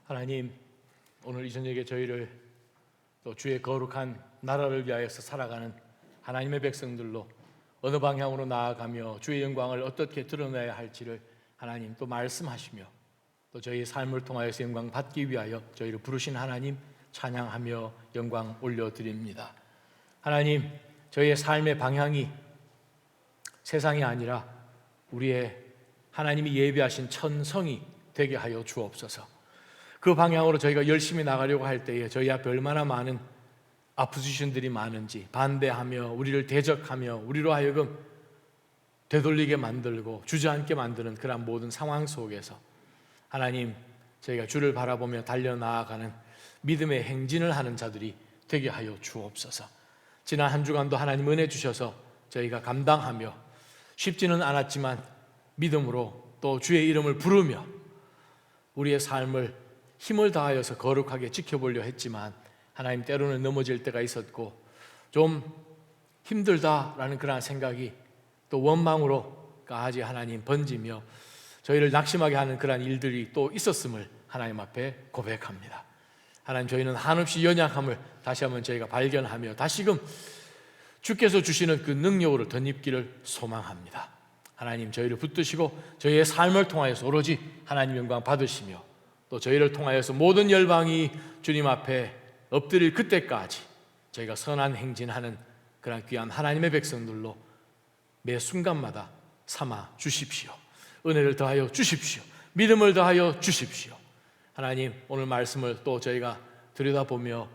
하나님, 오늘 이 저녁에 저희를 또 주의 거룩한 나라를 위하여서 살아가는 하나님의 백성들로 어느 방향으로 나아가며 주의 영광을 어떻게 드러내야 할지를 하나님 또 말씀하시며 또 저희의 삶을 통하여서 영광 받기 위하여 저희를 부르신 하나님 찬양하며 영광 올려드립니다. 하나님, 저희의 삶의 방향이 세상이 아니라 우리의 하나님이 예비하신 천성이 되게 하여 주옵소서. 그 방향으로 저희가 열심히 나가려고 할 때에 저희 앞에 얼마나 많은 아포지션들이 많은지, 반대하며 우리를 대적하며 우리로 하여금 되돌리게 만들고 주저앉게 만드는 그런 모든 상황 속에서 하나님, 저희가 주를 바라보며 달려나아가는 믿음의 행진을 하는 자들이 되게 하여 주옵소서. 지난 한 주간도 하나님 은혜 주셔서 저희가 감당하며 쉽지는 않았지만 믿음으로 또 주의 이름을 부르며 우리의 삶을 힘을 다하여서 거룩하게 지켜보려 했지만 하나님, 때로는 넘어질 때가 있었고 좀 힘들다라는 그런 생각이 또 원망으로까지 하나님 번지며 저희를 낙심하게 하는 그런 일들이 또 있었음을 하나님 앞에 고백합니다. 하나님, 저희는 한없이 연약함을 다시 한번 저희가 발견하며 다시금 주께서 주시는 그 능력으로 덧입기를 소망합니다. 하나님, 저희를 붙드시고 저희의 삶을 통하여서 오로지 하나님 영광 받으시며 또 저희를 통하여서 모든 열방이 주님 앞에 엎드릴 그때까지 저희가 선한 행진하는 그런 귀한 하나님의 백성들로 매 순간마다 삼아 주십시오. 은혜를 더하여 주십시오. 믿음을 더하여 주십시오. 하나님, 오늘 말씀을 또 저희가 들여다보며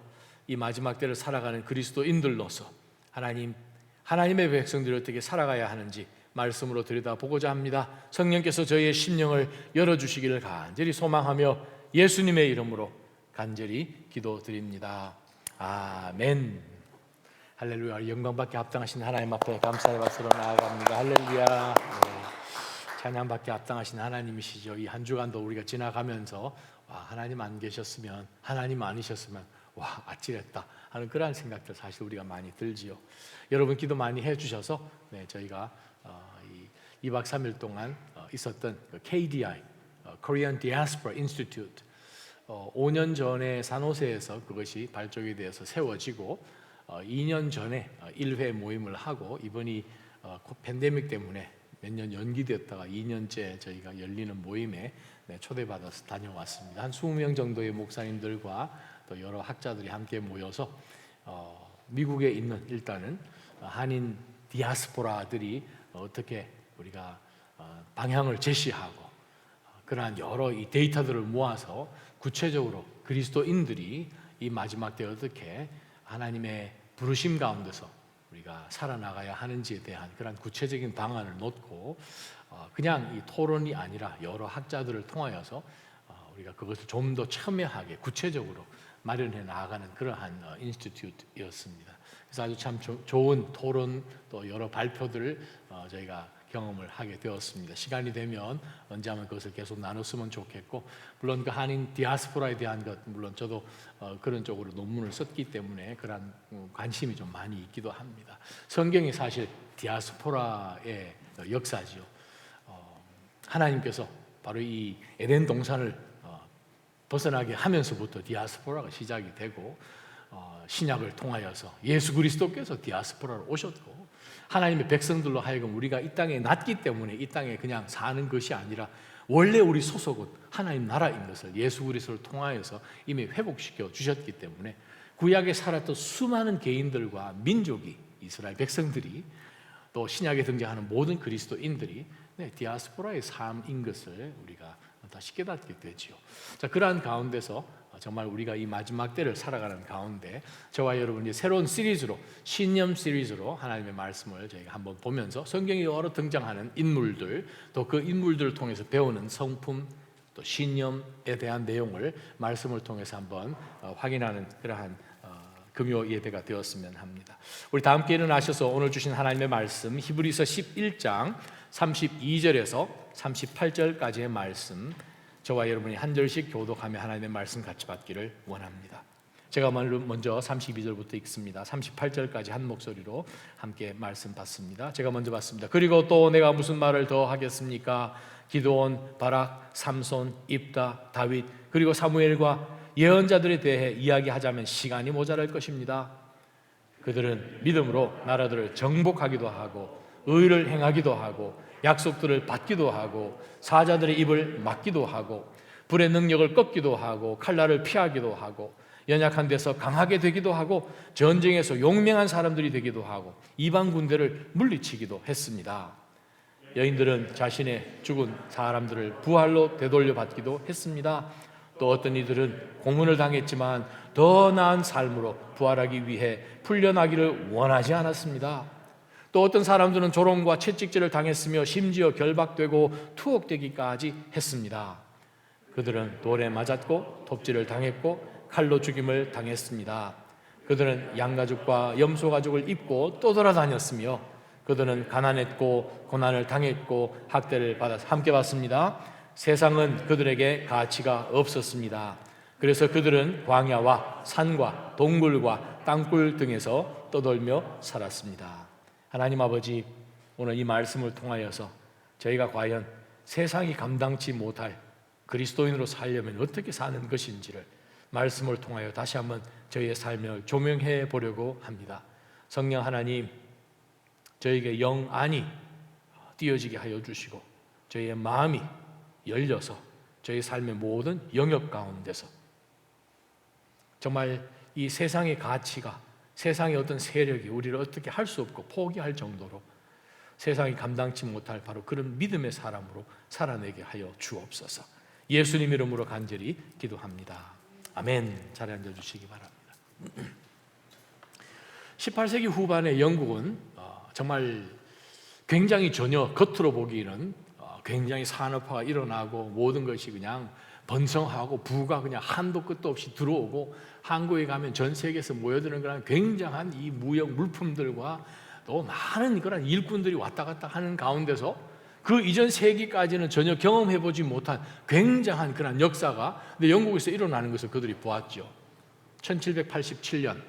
이 마지막 때를 살아가는 그리스도인들로서 하나님, 하나님의 백성들이 어떻게 살아가야 하는지 말씀으로 들여다보고자 합니다. 성령께서 저희의 심령을 열어주시기를 간절히 소망하며 예수님의 이름으로 간절히 기도드립니다. 아멘. 할렐루야. 영광받게 합당하신 하나님 앞에 감사의 박수로 나아갑니다. 할렐루야. 찬양받게 합당하신 하나님이시죠. 이 한 주간도 우리가 지나가면서 하나님 안 계셨으면, 하나님 아니셨으면 아찔했다 하는 그런 생각들 사실 우리가 많이 들지요. 여러분 기도 많이 해주셔서 저희가 2박 3일 동안 있었던 KDI, Korean Diaspora Institute, 5년 전에 산호세에서 그것이 발족이 되어서 세워지고 2년 전에 1회 모임을 하고 이번이 팬데믹 때문에 몇 년 연기되었다가 2년째 저희가 열리는 모임에 초대받아서 다녀왔습니다. 한 20명 정도의 목사님들과 또 여러 학자들이 함께 모여서 미국에 있는 일단은 한인 디아스포라들이 어떻게 우리가 방향을 제시하고 그러한 여러 이 데이터들을 모아서 구체적으로 그리스도인들이 이 마지막 때 어떻게 하나님의 부르심 가운데서 우리가 살아나가야 하는지에 대한 그런 구체적인 방안을 놓고 그냥 이 토론이 아니라 여러 학자들을 통하여서 우리가 그것을 좀 더 첨예하게 구체적으로 마련해 나가는 그러한 인스티튜트였습니다. 그래서 아주 참 좋은 토론 또 여러 발표들을 저희가 경험을 하게 되었습니다. 시간이 되면 언제 한번 그것을 계속 나눴으면 좋겠고, 물론 그 한인 디아스포라에 대한 것, 물론 저도 그런 쪽으로 논문을 썼기 때문에 그런 관심이 좀 많이 있기도 합니다. 성경이 사실 디아스포라의 역사지요. 하나님께서 바로 이 에덴 동산을 벗어나게 하면서부터 디아스포라가 시작이 되고 신약을 통하여서 예수 그리스도께서 디아스포라로 오셨고 하나님의 백성들로 하여금 우리가 이 땅에 났기 때문에 이 땅에 그냥 사는 것이 아니라 원래 우리 소속은 하나님 나라인 것을 예수 그리스도를 통하여서 이미 회복시켜 주셨기 때문에 구약에 살았던 수많은 개인들과 민족이, 이스라엘 백성들이, 또 신약에 등장하는 모든 그리스도인들이 디아스포라의 삶인 것을 우리가 다시 깨닫게 되지요. 자, 그러한 가운데서 정말 우리가 이 마지막 때를 살아가는 가운데 저와 여러분이 새로운 시리즈로, 신념 시리즈로 하나님의 말씀을 저희가 한번 보면서 성경에 여러 등장하는 인물들, 또 그 인물들을 통해서 배우는 성품, 또 신념에 대한 내용을 말씀을 통해서 한번 확인하는 그러한 금요 예배가 되었으면 합니다. 우리 다 함께 일어나셔서 오늘 주신 하나님의 말씀 히브리서 11장 32절에서 38절까지의 말씀, 저와 여러분이 한 절씩 교독하며 하나님의 말씀 같이 받기를 원합니다. 제가 먼저 32절부터 읽습니다. 38절까지 한 목소리로 함께 말씀 받습니다. 제가 먼저 받습니다. 그리고 또 내가 무슨 말을 더 하겠습니까? 기드온, 바락, 삼손, 입다, 다윗, 그리고 사무엘과 예언자들에 대해 이야기하자면 시간이 모자랄 것입니다. 그들은 믿음으로 나라들을 정복하기도 하고 의를 행하기도 하고 약속들을 받기도 하고 사자들의 입을 막기도 하고 불의 능력을 꺾기도 하고 칼날을 피하기도 하고 연약한 데서 강하게 되기도 하고 전쟁에서 용맹한 사람들이 되기도 하고 이방 군대를 물리치기도 했습니다. 여인들은 자신의 죽은 사람들을 부활로 되돌려 받기도 했습니다. 또 어떤 이들은 고문을 당했지만 더 나은 삶으로 부활하기 위해 풀려나기를 원하지 않았습니다. 또 어떤 사람들은 조롱과 채찍질을 당했으며 심지어 결박되고 투옥되기까지 했습니다. 그들은 돌에 맞았고 톱질을 당했고 칼로 죽임을 당했습니다. 그들은 양가죽과 염소가죽을 입고 떠돌아다녔으며 그들은 가난했고 고난을 당했고 학대를 받아서 함께 받습니다. 세상은 그들에게 가치가 없었습니다. 그래서 그들은 광야와 산과 동굴과 땅굴 등에서 떠돌며 살았습니다. 하나님 아버지, 오늘 이 말씀을 통하여서 저희가 과연 세상이 감당치 못할 그리스도인으로 살려면 어떻게 사는 것인지를 말씀을 통하여 다시 한번 저희의 삶을 조명해 보려고 합니다. 성령 하나님, 저에게 영 안이 띄어지게 하여 주시고 저희의 마음이 열려서 저희 삶의 모든 영역 가운데서 정말 이 세상의 가치가, 세상의 어떤 세력이 우리를 어떻게 할 수 없고 포기할 정도로 세상이 감당치 못할 바로 그런 믿음의 사람으로 살아내게 하여 주옵소서. 예수님 이름으로 간절히 기도합니다. 아멘. 자리에 앉아주시기 바랍니다. 18세기 후반에 영국은 정말 굉장히 전혀 겉으로 보기에는 굉장히 산업화가 일어나고 모든 것이 그냥 번성하고 부가 그냥 한도 끝도 없이 들어오고 한국에 가면 전 세계에서 모여드는 그런 굉장한 이 무역 물품들과 또 많은 그런 일꾼들이 왔다 갔다 하는 가운데서 그 이전 세기까지는 전혀 경험해보지 못한 굉장한 그런 역사가 근데 영국에서 일어나는 것을 그들이 보았죠. 1787년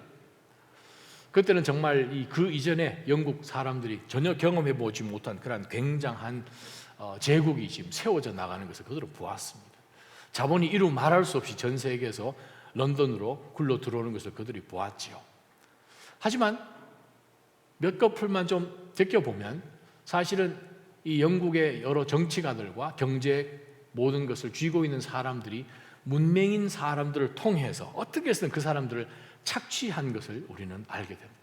그때는 정말 그 이전에 영국 사람들이 전혀 경험해보지 못한 그런 굉장한 제국이 지금 세워져 나가는 것을 그들은 보았습니다. 자본이 이루 말할 수 없이 전 세계에서 런던으로 굴러 들어오는 것을 그들이 보았지요. 하지만 몇 거풀만 좀 제껴보면 사실은 이 영국의 여러 정치가들과 경제 모든 것을 쥐고 있는 사람들이 문맹인 사람들을 통해서 어떻게 해서든 그 사람들을 착취한 것을 우리는 알게 됩니다.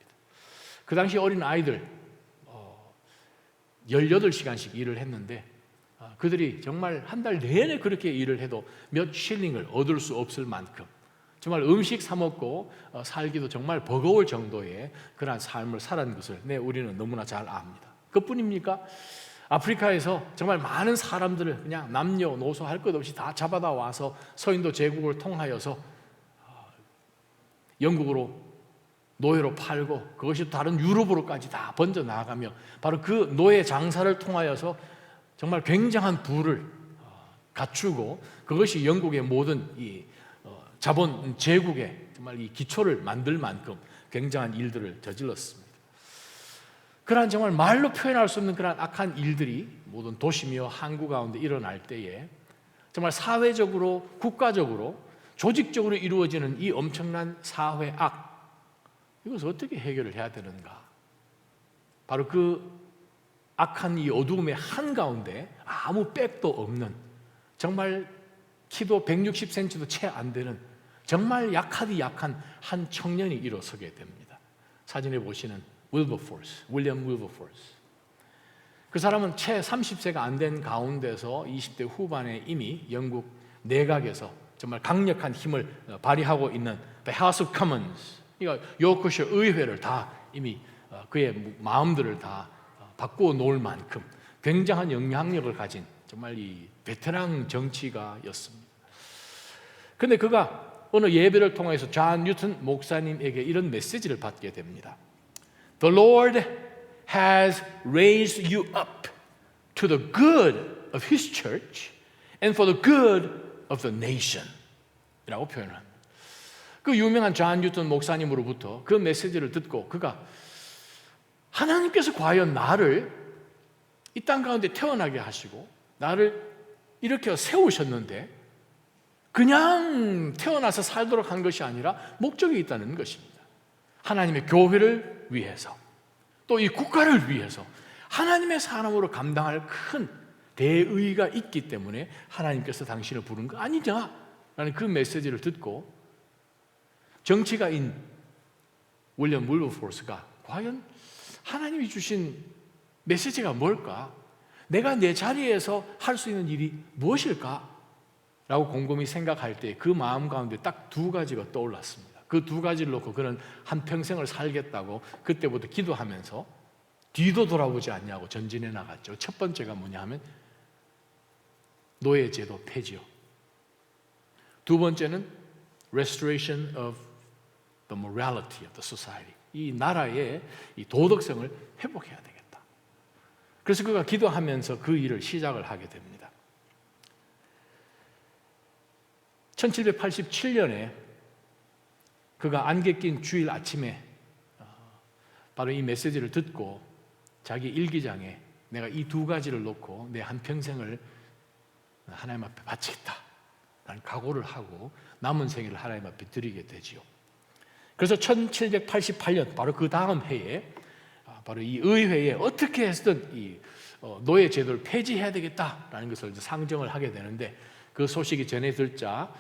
그 당시 어린 아이들 18시간씩 일을 했는데 그들이 정말 한 달 내내 그렇게 일을 해도 몇 쉴링을 얻을 수 없을 만큼 정말 음식 사 먹고 살기도 정말 버거울 정도의 그러한 삶을 살았는 것을 우리는 너무나 잘 압니다. 그뿐입니까? 아프리카에서 정말 많은 사람들을 그냥 남녀노소 할 것 없이 다 잡아다 와서 서인도 제국을 통하여서 영국으로 노예로 팔고 그것이 다른 유럽으로까지 다 번져 나가며 바로 그 노예 장사를 통하여서 정말 굉장한 부를 갖추고 그것이 영국의 모든 이 자본 제국의 정말 이 기초를 만들 만큼 굉장한 일들을 저질렀습니다. 그러한 정말 말로 표현할 수 없는 그러한 악한 일들이 모든 도시며 항구 가운데 일어날 때에 정말 사회적으로 국가적으로 조직적으로 이루어지는 이 엄청난 사회 악 이것을 어떻게 해결을 해야 되는가? 바로 그 악한 이 어두움의 한가운데 아무 백도 없는 정말 키도 160cm도 채 안 되는 정말 약하디 약한 한 청년이 일어서게 됩니다. 사진에 보시는 윌리엄 윌버포스. 그 사람은 채 30세가 안 된 가운데서 20대 후반에 이미 영국 내각에서 정말 강력한 힘을 발휘하고 있는 The House of Commons, 그러니까 요크셔 의회를 다 이미 그의 마음들을 다 바꾸어 놓을 만큼 굉장한 영향력을 가진 정말 이 베테랑 정치가였습니다. 그런데 그가 어느 예배를 통해서 존 뉴턴 목사님에게 이런 메시지를 받게 됩니다. The Lord has raised you up to the good of His church and for the good of the nation 이라고 표현합니다. 그 유명한 존 뉴턴 목사님으로부터 그 메시지를 듣고 그가 하나님께서 과연 나를 이 땅 가운데 태어나게 하시고 나를 이렇게 세우셨는데 그냥 태어나서 살도록 한 것이 아니라 목적이 있다는 것입니다. 하나님의 교회를 위해서 또 이 국가를 위해서 하나님의 사람으로 감당할 큰 대의가 있기 때문에 하나님께서 당신을 부른 거 아니냐라는 그 메시지를 듣고 정치가인 윌리엄 윌버포스가 과연 하나님이 주신 메시지가 뭘까? 내가 내 자리에서 할 수 있는 일이 무엇일까? 라고 곰곰이 생각할 때 그 마음 가운데 딱 두 가지가 떠올랐습니다. 그 두 가지를 놓고 그는 한평생을 살겠다고 그때부터 기도하면서 뒤도 돌아보지 않냐고 전진해 나갔죠. 첫 번째가 뭐냐 하면 노예제도 폐지요. 두 번째는 restoration of the morality of the society. 이 나라의 이 도덕성을 회복해야 되겠다. 그래서 그가 기도하면서 그 일을 시작을 하게 됩니다. 1787년에 그가 안개 낀 주일 아침에 바로 이 메시지를 듣고 자기 일기장에 내가 이 두 가지를 놓고 내 한평생을 하나님 앞에 바치겠다 라는 각오를 하고 남은 생애를 하나님 앞에 드리게 되지요. 그래서 1788년 바로 그 다음 해에 바로 이 의회에 어떻게 해서든 이 노예 제도를 폐지해야 되겠다라는 것을 이제 상정을 하게 되는데 그 소식이 전해 들자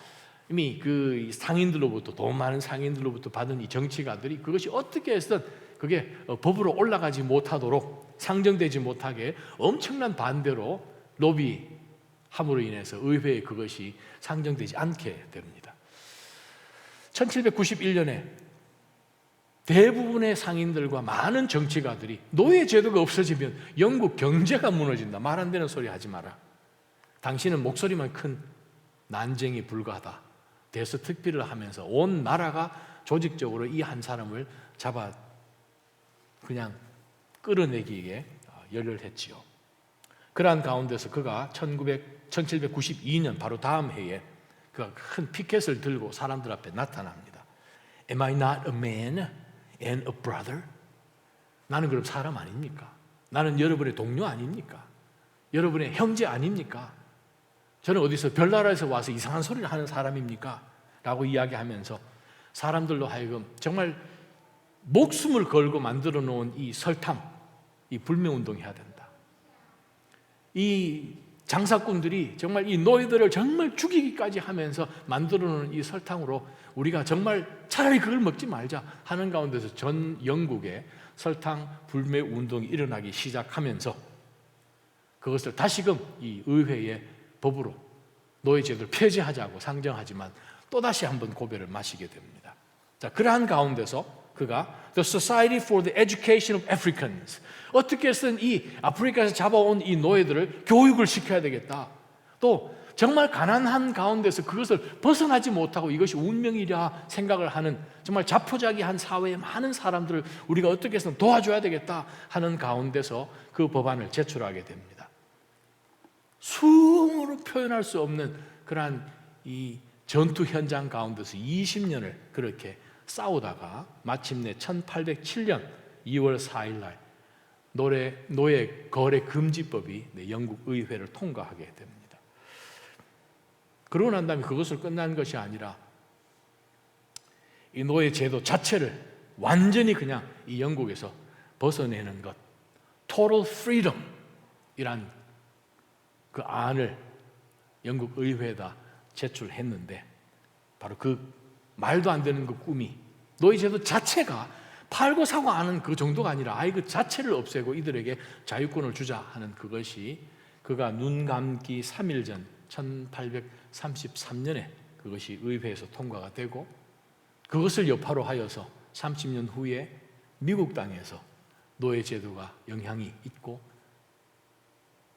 이미 그 상인들로부터 돈 많은 상인들로부터 받은 이 정치가들이 그것이 어떻게 해서든 그게 법으로 올라가지 못하도록 상정되지 못하게 엄청난 반대로 로비함으로 인해서 의회에 그것이 상정되지 않게 됩니다. 1791년에 대부분의 상인들과 많은 정치가들이 노예 제도가 없어지면 영국 경제가 무너진다. 말 안 되는 소리 하지 마라. 당신은 목소리만 큰 난쟁이 불과하다. 대서특필을 하면서 온 나라가 조직적으로 이 한 사람을 잡아 그냥 끌어내기에 열렬했지요. 그러한 가운데서 그가 1792년 바로 다음 해에 그가 큰 피켓을 들고 사람들 앞에 나타납니다. Am I not a man and a brother? 나는 그럼 사람 아닙니까? 나는 여러분의 동료 아닙니까? 여러분의 형제 아닙니까? 저는 어디서 별나라에서 와서 이상한 소리를 하는 사람입니까? 라고 이야기하면서 사람들로 하여금 정말 목숨을 걸고 만들어 놓은 이 설탕, 이 불매운동 해야 된다. 이 장사꾼들이 정말 이 노예들을 정말 죽이기까지 하면서 만들어 놓은 이 설탕으로 우리가 정말 차라리 그걸 먹지 말자 하는 가운데서 전 영국에 설탕 불매 운동이 일어나기 시작하면서 그것을 다시금 이 의회의 법으로 노예제도를 폐지하자고 상정하지만 또다시 한번 고배를 마시게 됩니다. 자, 그러한 가운데서 그가 The Society for the Education of Africans, 어떻게 해서든 이 아프리카에서 잡아온 이 노예들을 교육을 시켜야 되겠다. 또 정말 가난한 가운데서 그것을 벗어나지 못하고 이것이 운명이라 생각을 하는 정말 자포자기한 사회의 많은 사람들을 우리가 어떻게 해서든 도와줘야 되겠다 하는 가운데서 그 법안을 제출하게 됩니다. 수음으로 표현할 수 없는 그러한 이 전투 현장 가운데서 20년을 그렇게 싸우다가 마침내 1807년 2월 4일 날 노예 거래 금지법이 영국 의회를 통과하게 됩니다. 그러고 난 다음에 그것을 끝난 것이 아니라 이 노예 제도 자체를 완전히 그냥 이 영국에서 벗어내는 것, Total Freedom 이란 그 안을 영국 의회에다 제출했는데 바로 그 말도 안 되는 그 꿈이 노예 제도 자체가 팔고 사고 하는 그 정도가 아니라 아예 그 자체를 없애고 이들에게 자유권을 주자 하는 그것이 그가 눈 감기 3일 전 1833년에 그것이 의회에서 통과가 되고 그것을 여파로 하여서 30년 후에 미국 땅에서 노예 제도가 영향이 있고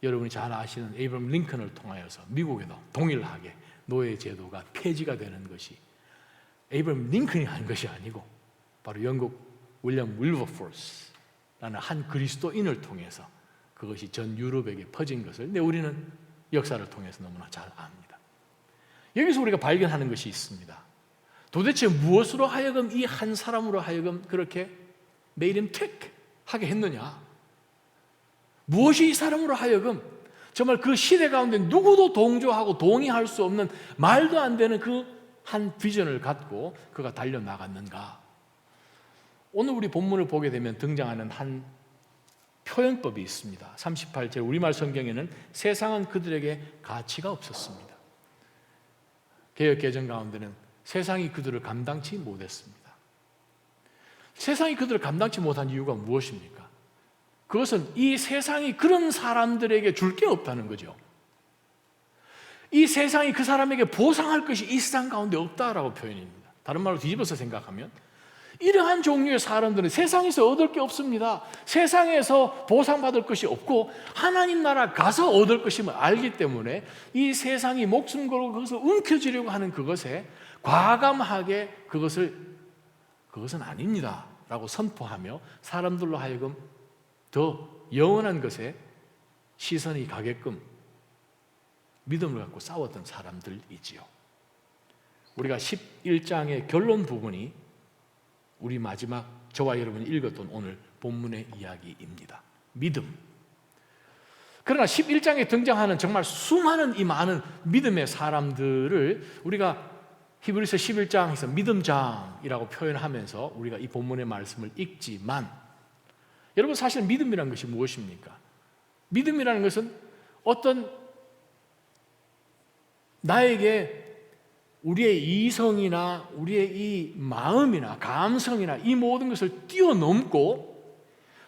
여러분이 잘 아시는 에이브럼 링컨을 통하여서 미국에도 동일하게 노예 제도가 폐지가 되는 것이 에이브럼 링컨이 한 것이 아니고 바로 영국 윌리엄 윌버포스라는 한 그리스도인을 통해서 그것이 전 유럽에게 퍼진 것을 우리는 역사를 통해서 너무나 잘 압니다. 여기서 우리가 발견하는 것이 있습니다. 도대체 무엇으로 하여금 이 한 사람으로 하여금 그렇게 made him tick 하게 했느냐? 무엇이 이 사람으로 하여금 정말 그 시대 가운데 누구도 동조하고 동의할 수 없는 말도 안 되는 그 한 비전을 갖고 그가 달려나갔는가? 오늘 우리 본문을 보게 되면 등장하는 한 표현법이 있습니다. 38절 우리말 성경에는 세상은 그들에게 가치가 없었습니다. 개역 개정 가운데는 세상이 그들을 감당치 못했습니다. 세상이 그들을 감당치 못한 이유가 무엇입니까? 그것은 이 세상이 그런 사람들에게 줄 게 없다는 거죠. 이 세상이 그 사람에게 보상할 것이 이 세상 가운데 없다라고 표현입니다. 다른 말로 뒤집어서 생각하면 이러한 종류의 사람들은 세상에서 얻을 게 없습니다. 세상에서 보상받을 것이 없고 하나님 나라 가서 얻을 것임을 알기 때문에 이 세상이 목숨 걸고 그것을 움켜쥐려고 하는 그것에 과감하게 그것은 아닙니다 라고 선포하며 사람들로 하여금 더 영원한 것에 시선이 가게끔 믿음을 갖고 싸웠던 사람들이지요. 우리가 11장의 결론 부분이 우리 마지막 저와 여러분이 읽었던 오늘 본문의 이야기입니다. 믿음. 그러나 11장에 등장하는 정말 수많은 이 많은 믿음의 사람들을 우리가 히브리서 11장에서 믿음장이라고 표현하면서 우리가 이 본문의 말씀을 읽지만 여러분 사실 믿음이라는 것이 무엇입니까? 믿음이라는 것은 어떤 나에게 우리의 이성이나 우리의 이 마음이나 감성이나 이 모든 것을 뛰어넘고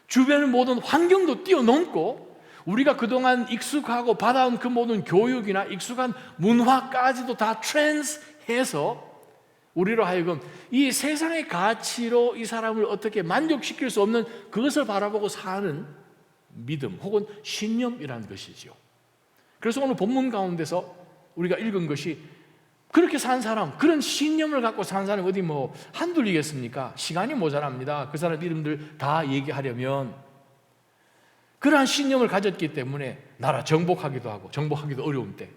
주변의 모든 환경도 뛰어넘고 우리가 그동안 익숙하고 받아온 그 모든 교육이나 익숙한 문화까지도 다 트랜스해서 우리로 하여금 이 세상의 가치로 이 사람을 어떻게 만족시킬 수 없는 그것을 바라보고 사는 믿음 혹은 신념이라는 것이죠. 그래서 오늘 본문 가운데서 우리가 읽은 것이 그렇게 산 사람, 그런 신념을 갖고 산 사람이 어디 뭐 한둘이겠습니까? 시간이 모자랍니다. 그 사람 이름들 다 얘기하려면 그러한 신념을 가졌기 때문에 나라 정복하기도 하고 정복하기도 어려운 때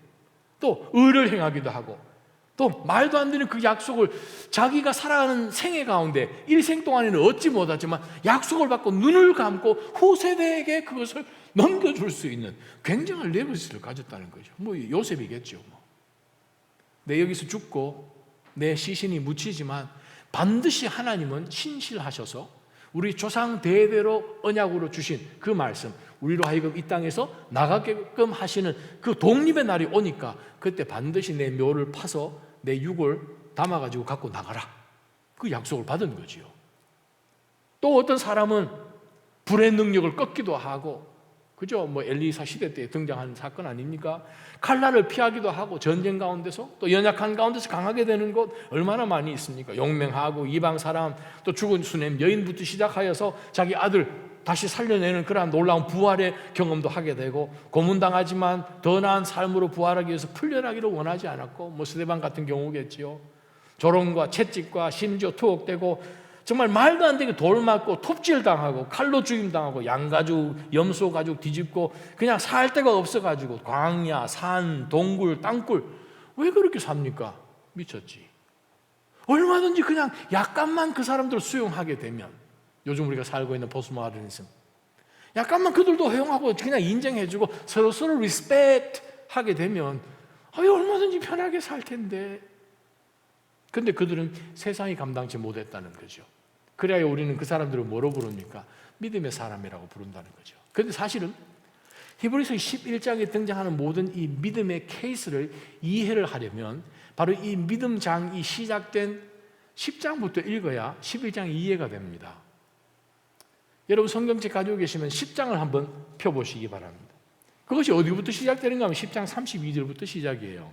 또 의를 행하기도 하고 또 말도 안 되는 그 약속을 자기가 살아가는 생애 가운데 일생 동안에는 얻지 못하지만 약속을 받고 눈을 감고 후세대에게 그것을 넘겨줄 수 있는 굉장한 레거시를 가졌다는 거죠. 뭐 요셉이겠죠. 내 여기서 죽고 내 시신이 묻히지만 반드시 하나님은 신실하셔서 우리 조상 대대로 언약으로 주신 그 말씀 우리로 하여금 이 땅에서 나가게끔 하시는 그 독립의 날이 오니까 그때 반드시 내 묘를 파서 내 육을 담아가지고 갖고 나가라 그 약속을 받은 거지요. 또 어떤 사람은 불의 능력을 꺾기도 하고 그죠? 뭐 엘리사 시대 때 등장한 사건 아닙니까? 칼날을 피하기도 하고 전쟁 가운데서 또 연약한 가운데서 강하게 되는 것 얼마나 많이 있습니까? 용맹하고 이방 사람 또 죽은 수냄 여인부터 시작하여서 자기 아들 다시 살려내는 그러한 놀라운 부활의 경험도 하게 되고 고문당하지만 더 나은 삶으로 부활하기 위해서 풀려나기를 원하지 않았고 뭐 스데반 같은 경우겠지요. 조롱과 채찍과 심지어 투옥되고 정말 말도 안 되게 돌 맞고 톱질 당하고 칼로 죽임 당하고 양가죽, 염소 가죽 뒤집고 그냥 살 데가 없어가지고 광야, 산, 동굴, 땅굴 왜 그렇게 삽니까? 미쳤지. 얼마든지 그냥 약간만 그 사람들을 수용하게 되면 요즘 우리가 살고 있는 포스모더니즘 약간만 그들도 허용하고 그냥 인정해주고 서로 리스펙트 하게 되면 얼마든지 편하게 살 텐데 근데 그들은 세상이 감당치 못했다는 거죠. 그래야 우리는 그 사람들을 뭐로 부릅니까? 믿음의 사람이라고 부른다는 거죠. 그런데 사실은 히브리서 11장에 등장하는 모든 이 믿음의 케이스를 이해를 하려면 바로 이 믿음장이 시작된 10장부터 읽어야 11장이 이해가 됩니다. 여러분 성경책 가지고 계시면 10장을 한번 펴보시기 바랍니다. 그것이 어디부터 시작되는가 하면 10장 32절부터 시작이에요.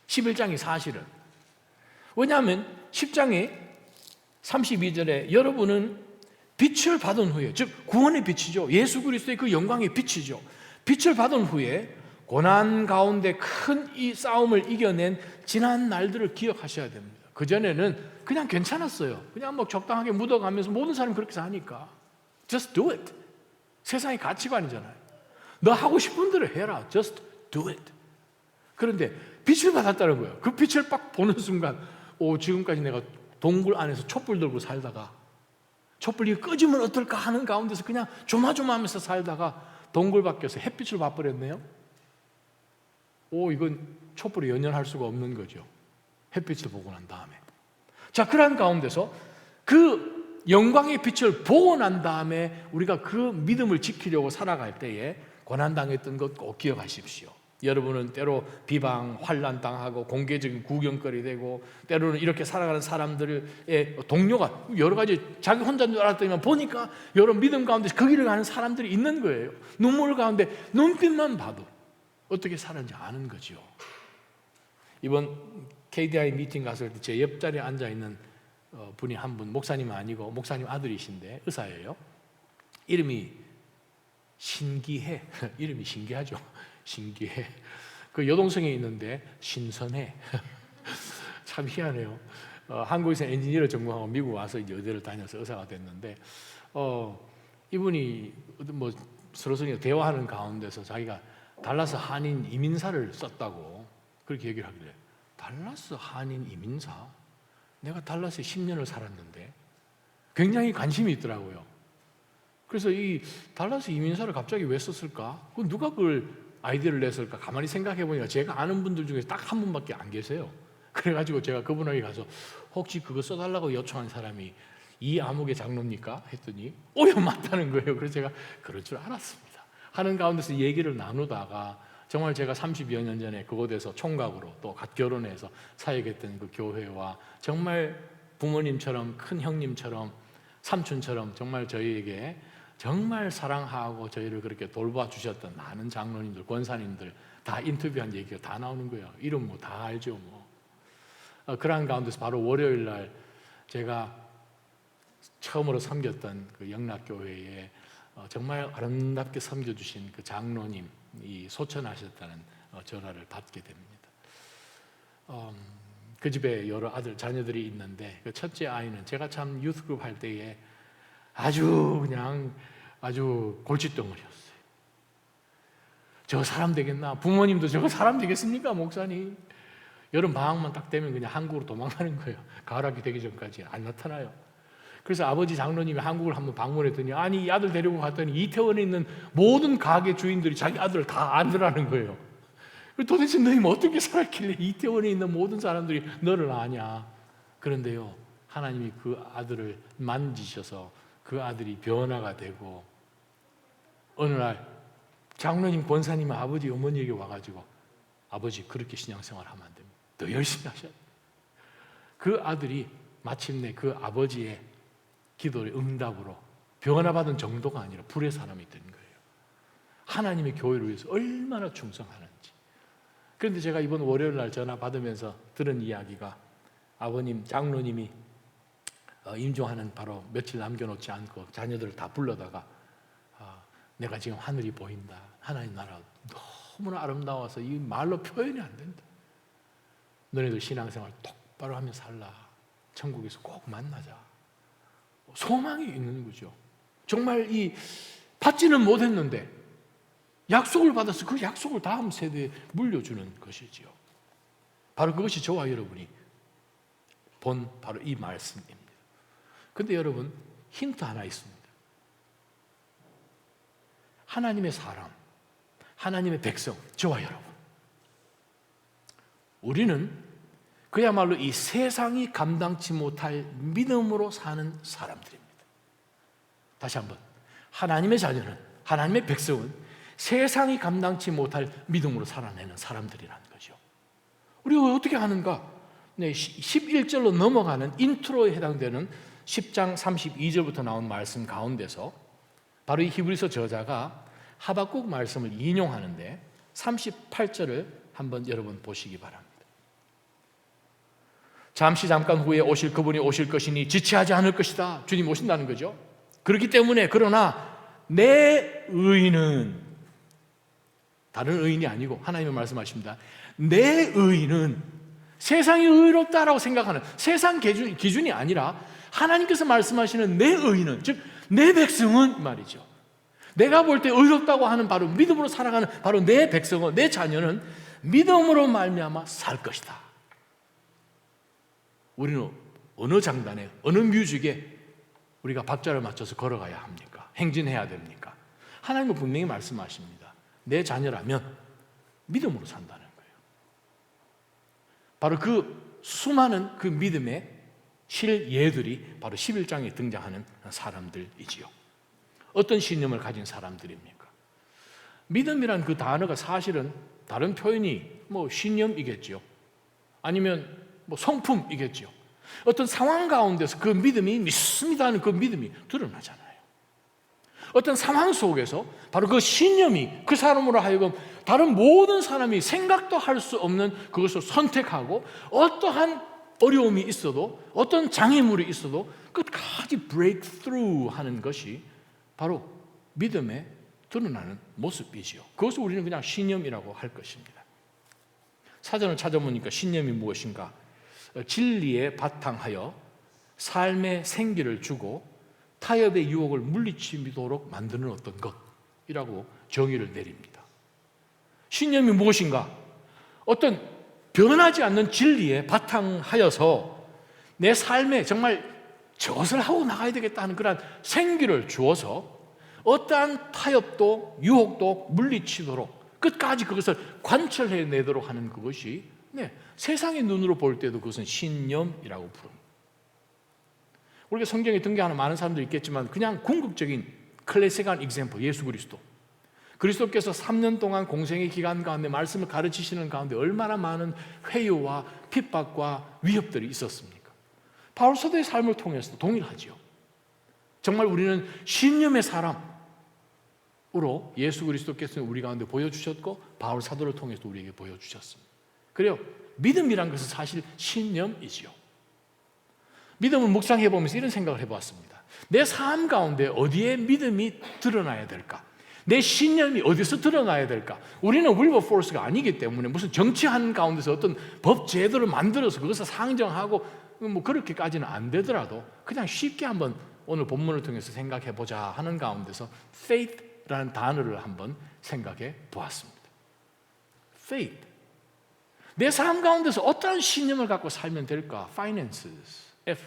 11장이 사실은 왜냐하면 10장에 32절에 여러분은 빛을 받은 후에 즉 구원의 빛이죠. 예수 그리스도의 그 영광의 빛이죠. 빛을 받은 후에 고난 가운데 큰 이 싸움을 이겨낸 지난 날들을 기억하셔야 됩니다. 그전에는 그냥 괜찮았어요. 그냥 뭐 적당하게 묻어가면서 모든 사람이 그렇게 사니까 Just do it. 세상의 가치관이잖아요. 너 하고 싶은 대로 해라. Just do it. 그런데 빛을 받았다는 거예요. 그 빛을 딱 보는 순간 지금까지 내가 동굴 안에서 촛불 들고 살다가 촛불이 꺼지면 어떨까 하는 가운데서 그냥 조마조마하면서 살다가 동굴 밖에서 햇빛을 봐버렸네요. 이건 촛불이 연연할 수가 없는 거죠. 햇빛을 보고 난 다음에. 자, 그러한 가운데서 그 영광의 빛을 보고 난 다음에 우리가 그 믿음을 지키려고 살아갈 때에 고난당했던 것 꼭 기억하십시오. 여러분은 때로 비방, 환난 당하고 공개적인 구경거리 되고 때로는 이렇게 살아가는 사람들의 동료가 여러 가지 자기 혼자인 줄 알았더니 보니까 여러 믿음 가운데 그 길을 가는 사람들이 있는 거예요. 눈물 가운데 눈빛만 봐도 어떻게 살았는지 아는 거죠. 이번 KDI 미팅 갔을 때 제 옆자리에 앉아있는 분이 한 분, 목사님은 아니고 목사님 아들이신데 의사예요. 이름이 신기해. 이름이 신기하죠. 신기해. 그 여동생이 있는데 신선해. 참 희한해요. 한국에서 엔지니어를 전공하고 미국 와서 이제 의대를 다녀서 의사가 됐는데 이분이 뭐 서로 대화하는 가운데서 자기가 달라스 한인 이민사를 썼다고 그렇게 얘기를 하길래 달라스 한인 이민사? 내가 달라스에 10년을 살았는데 굉장히 관심이 있더라고요. 그래서 이 달라스 이민사를 갑자기 왜 썼을까? 누가 그걸 아이디어를 냈을까? 가만히 생각해 보니까 제가 아는 분들 중에 딱 한 분밖에 안 계세요. 그래가지고 제가 그분에게 가서 혹시 그거 써달라고 요청한 사람이 이 암흑의 장로입니까? 했더니 맞다는 거예요. 그래서 제가 그럴 줄 알았습니다. 하는 가운데서 얘기를 나누다가 정말 제가 30여 년 전에 그곳에서 총각으로 또 갓 결혼해서 사역했던 그 교회와 정말 부모님처럼 큰 형님처럼 삼촌처럼 정말 저희에게 정말 사랑하고 저희를 그렇게 돌봐주셨던 많은 장로님들, 권사님들 다 인터뷰한 얘기가 다 나오는 거예요. 이름 뭐 다 알죠. 그러한 가운데서 바로 월요일 날 제가 처음으로 섬겼던 그 영락교회에 정말 아름답게 섬겨주신 그 장로님이 소천하셨다는 전화를 받게 됩니다. 그 집에 여러 자녀들이 있는데 그 첫째 아이는 제가 참 유스그룹 할 때에 아주 골칫덩어리였어요. 저 사람 되겠나? 부모님도 저거 사람 되겠습니까? 목사님. 여름 방학만 딱 되면 그냥 한국으로 도망가는 거예요. 가을학기 되기 전까지 안 나타나요. 그래서 아버지 장로님이 한국을 한번 방문했더니 아니 이 아들 데리고 갔더니 이태원에 있는 모든 가게 주인들이 자기 아들을 다 안더라는 거예요. 도대체 너희 어떻게 살았길래 이태원에 있는 모든 사람들이 너를 아냐? 그런데요, 하나님이 그 아들을 만지셔서 그 아들이 변화가 되고 어느 날 장로님, 권사님, 아버지, 어머니에게 와가지고 아버지 그렇게 신앙생활하면 안 됩니다. 더 열심히 하셔야 돼요. 그 아들이 마침내 그 아버지의 기도의 응답으로 변화받은 정도가 아니라 불의 사람이 된 거예요. 하나님의 교회를 위해서 얼마나 충성하는지. 그런데 제가 이번 월요일 날 전화 받으면서 들은 이야기가 아버님, 장로님이 임종하는 바로 며칠 남겨놓지 않고 자녀들을 다 불러다가 내가 지금 하늘이 보인다. 하나님 나라 너무나 아름다워서 이 말로 표현이 안 된다. 너네들 신앙생활 똑바로 하며 살라. 천국에서 꼭 만나자. 소망이 있는 거죠. 정말 받지는 못했는데 약속을 받아서 그 약속을 다음 세대에 물려주는 것이지요. 바로 그것이 저와 여러분이 본 바로 이 말씀입니다. 그런데 여러분, 힌트 하나 있습니다. 하나님의 사람, 하나님의 백성, 저와 여러분, 우리는 그야말로 이 세상이 감당치 못할 믿음으로 사는 사람들입니다. 다시 한번, 하나님의 자녀는, 하나님의 백성은 세상이 감당치 못할 믿음으로 살아내는 사람들이라는 거죠. 우리가 어떻게 하는가? 11절로 넘어가는 인트로에 해당되는 10장 32절부터 나온 말씀 가운데서 바로 이 히브리서 저자가 하박국 말씀을 인용하는데 38절을 한번 여러분 보시기 바랍니다. 잠깐 후에 오실 그분이 오실 것이니 지체하지 않을 것이다. 주님 오신다는 거죠. 그렇기 때문에 그러나 내 의인은, 다른 의인이 아니고 하나님의 말씀하십니다. 내 의인은 세상이 의롭다라고 생각하는 세상 기준이 아니라 하나님께서 말씀하시는 내 의인은, 즉 내 백성은 말이죠. 내가 볼 때 의롭다고 하는 바로 믿음으로 살아가는 바로 내 백성은, 내 자녀는 믿음으로 말미암아 살 것이다. 우리는 어느 장단에, 어느 뮤직에 우리가 박자를 맞춰서 걸어가야 합니까? 행진해야 됩니까? 하나님은 분명히 말씀하십니다. 내 자녀라면 믿음으로 산다는 거예요. 바로 그 수많은 그 믿음의 실예들이 바로 11장에 등장하는 사람들이지요. 어떤 신념을 가진 사람들입니까? 믿음이란 그 단어가 사실은 다른 표현이 신념이겠지요. 아니면 성품이겠지요. 어떤 상황 가운데서 그 믿음이 믿습니다 하는 그 믿음이 드러나잖아요. 어떤 상황 속에서 바로 그 신념이 그 사람으로 하여금 다른 모든 사람이 생각도 할 수 없는 그것을 선택하고 어떠한 어려움이 있어도 어떤 장애물이 있어도 끝까지 break through 하는 것이 바로 믿음에 드러나는 모습이지요. 그것을 우리는 그냥 신념이라고 할 것입니다. 사전을 찾아보니까 신념이 무엇인가? 진리에 바탕하여 삶의 생기를 주고 타협의 유혹을 물리치도록 만드는 어떤 것이라고 정의를 내립니다. 신념이 무엇인가? 어떤 변하지 않는 진리에 바탕하여서 내 삶에 정말 저것을 하고 나가야 되겠다는 그런 생기를 주어서 어떠한 타협도 유혹도 물리치도록 끝까지 그것을 관철해내도록 하는 그것이 세상의 눈으로 볼 때도 그것은 신념이라고 부릅니다. 우리가 성경에 등장하는 많은 사람들이 있겠지만 그냥 궁극적인 클래식한 example, 예수 그리스도. 그리스도께서 3년 동안 공생의 기간 가운데 말씀을 가르치시는 가운데 얼마나 많은 회유와 핍박과 위협들이 있었습니까? 바울 사도의 삶을 통해서도 동일하지요. 정말 우리는 신념의 사람으로 예수 그리스도께서 우리 가운데 보여주셨고 바울 사도를 통해서 우리에게 보여주셨습니다. 그래요. 믿음이란 것은 사실 신념이지요. 믿음을 묵상해 보면서 이런 생각을 해보았습니다. 내 삶 가운데 어디에 믿음이 드러나야 될까? 내 신념이 어디서 드러나야 될까? 우리는 윌버포스가 아니기 때문에 무슨 정치하는 가운데서 어떤 법 제도를 만들어서 그것을 상정하고 그렇게까지는 안 되더라도 그냥 쉽게 한번 오늘 본문을 통해서 생각해 보자 하는 가운데서 faith라는 단어를 한번 생각해 보았습니다. faith. 내 삶 가운데서 어떠한 신념을 갖고 살면 될까? finances. F.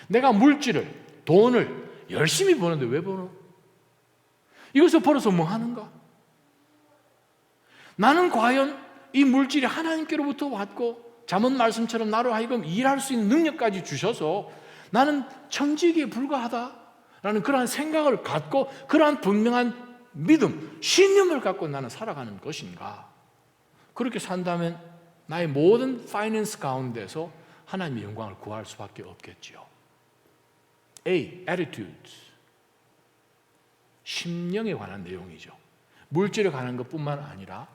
내가 물질을, 돈을 열심히 버는데 왜 벌어? 이것을 벌어서 뭐 하는가? 나는 과연 이 물질이 하나님께로부터 왔고 잠언 말씀처럼 나로 하여금 일할 수 있는 능력까지 주셔서 나는 천직에 불과하다라는 그러한 생각을 갖고 그러한 분명한 믿음, 신념을 갖고 나는 살아가는 것인가? 그렇게 산다면 나의 모든 파이낸스 가운데서 하나님의 영광을 구할 수밖에 없겠지요. A. attitudes. 심령에 관한 내용이죠. 물질에 관한 것뿐만 아니라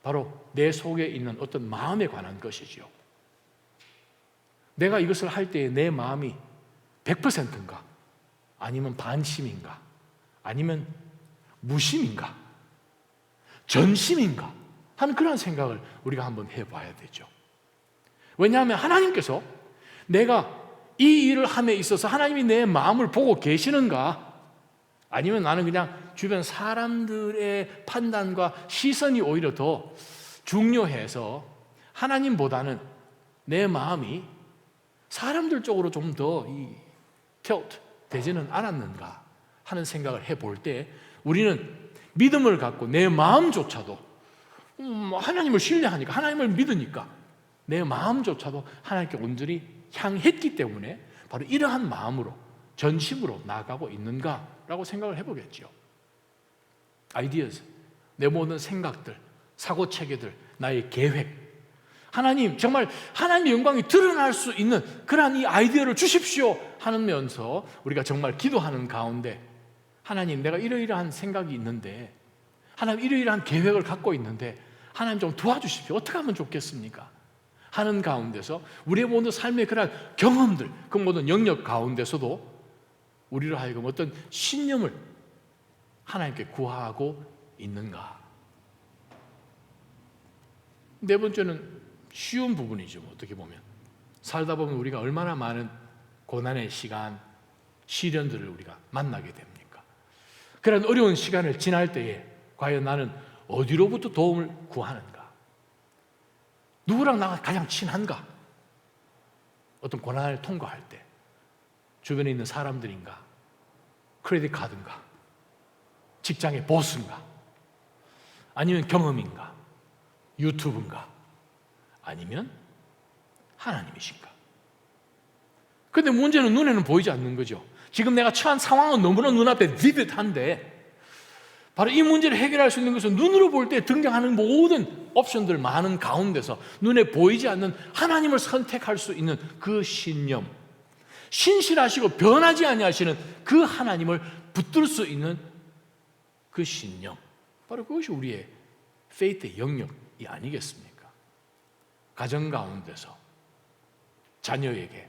바로 내 속에 있는 어떤 마음에 관한 것이지요. 내가 이것을 할 때에 내 마음이 100%인가? 아니면 반심인가? 아니면 무심인가? 전심인가? 하는 그런 생각을 우리가 한번 해봐야 되죠. 왜냐하면 하나님께서 내가 이 일을 함에 있어서 하나님이 내 마음을 보고 계시는가? 아니면 나는 그냥 주변 사람들의 판단과 시선이 오히려 더 중요해서 하나님보다는 내 마음이 사람들 쪽으로 좀 더 tilt 되지는 않았는가 하는 생각을 해볼 때 우리는 믿음을 갖고 내 마음조차도 하나님을 신뢰하니까 하나님을 믿으니까 내 마음조차도 하나님께 온전히 향했기 때문에 바로 이러한 마음으로 전심으로 나아가고 있는가라고 생각을 해보겠죠. 아이디어스, 내 모든 생각들, 사고체계들, 나의 계획 하나님, 정말 하나님의 영광이 드러날 수 있는 그러한 이 아이디어를 주십시오 하면서 우리가 정말 기도하는 가운데 하나님, 내가 이러이러한 생각이 있는데 하나님 이러이러한 계획을 갖고 있는데 하나님 좀 도와주십시오. 어떻게 하면 좋겠습니까? 하는 가운데서 우리의 모든 삶의 그런 경험들, 그 모든 영역 가운데서도 우리로 하여금 어떤 신념을 하나님께 구하고 있는가? 네 번째는 쉬운 부분이죠. 어떻게 보면 살다 보면 우리가 얼마나 많은 고난의 시간, 시련들을 우리가 만나게 됩니까? 그런 어려운 시간을 지날 때에 과연 나는 어디로부터 도움을 구하는가? 누구랑 나가 가장 친한가? 어떤 고난을 통과할 때 주변에 있는 사람들인가? 크레딧 카드인가? 직장의 보스인가? 아니면 경험인가? 유튜브인가? 아니면 하나님이신가? 근데 문제는 눈에는 보이지 않는 거죠. 지금 내가 처한 상황은 너무나 눈앞에 비듯한데 바로 이 문제를 해결할 수 있는 것은 눈으로 볼 때 등장하는 모든 옵션들 많은 가운데서 눈에 보이지 않는 하나님을 선택할 수 있는 그 신념, 신실하시고 변하지 아니하시는 그 하나님을 붙들 수 있는 그 신념, 바로 그것이 우리의 페이트의 영역이 아니겠습니까? 가정 가운데서 자녀에게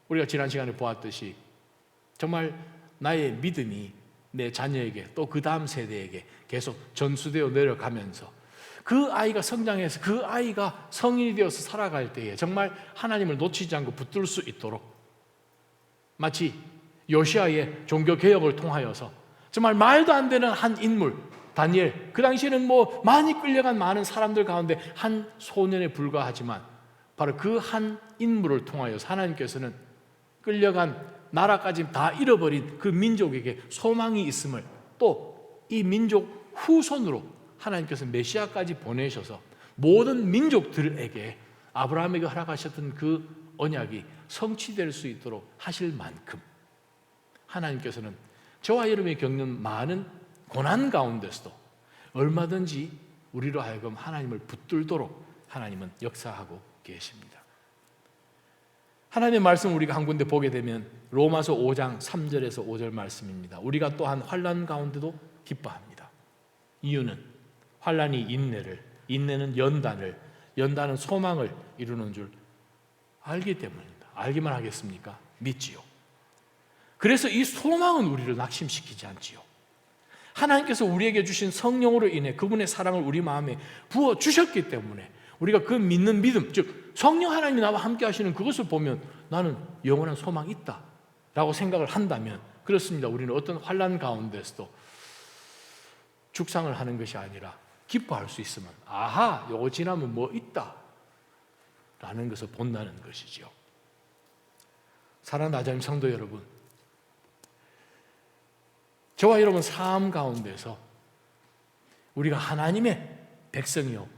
우리가 지난 시간에 보았듯이 정말 나의 믿음이 내 자녀에게 또 그 다음 세대에게 계속 전수되어 내려가면서 그 아이가 성장해서 그 아이가 성인이 되어서 살아갈 때에 정말 하나님을 놓치지 않고 붙들 수 있도록 마치 요시아의 종교개혁을 통하여서 정말 말도 안 되는 한 인물 다니엘, 그 당시에는 많이 끌려간 많은 사람들 가운데 한 소년에 불과하지만 바로 그 한 인물을 통하여서 하나님께서는 끌려간 나라까지 다 잃어버린 그 민족에게 소망이 있음을 또 이 민족 후손으로 하나님께서 메시아까지 보내셔서 모든 민족들에게 아브라함에게 허락하셨던 그 언약이 성취될 수 있도록 하실 만큼 하나님께서는 저와 여러분이 겪는 많은 고난 가운데서도 얼마든지 우리로 하여금 하나님을 붙들도록 하나님은 역사하고 계십니다. 하나님의 말씀을 우리가 한 군데 보게 되면 로마서 5장 3절에서 5절 말씀입니다. 우리가 또한 환난 가운데도 기뻐합니다. 이유는 환난이 인내를, 인내는 연단을, 연단은 소망을 이루는 줄 알기 때문입니다. 알기만 하겠습니까? 믿지요. 그래서 이 소망은 우리를 낙심시키지 않지요. 하나님께서 우리에게 주신 성령으로 인해 그분의 사랑을 우리 마음에 부어주셨기 때문에 우리가 그 믿는 믿음, 즉 성령 하나님이 나와 함께 하시는 그것을 보면 나는 영원한 소망이 있다 라고 생각을 한다면 그렇습니다. 우리는 어떤 환난 가운데서도 죽상을 하는 것이 아니라 기뻐할 수 있으면 아하, 요거 지나면 뭐 있다 라는 것을 본다는 것이죠. 사랑하는 하나님 성도 여러분, 저와 여러분 삶 가운데서 우리가 하나님의 백성이요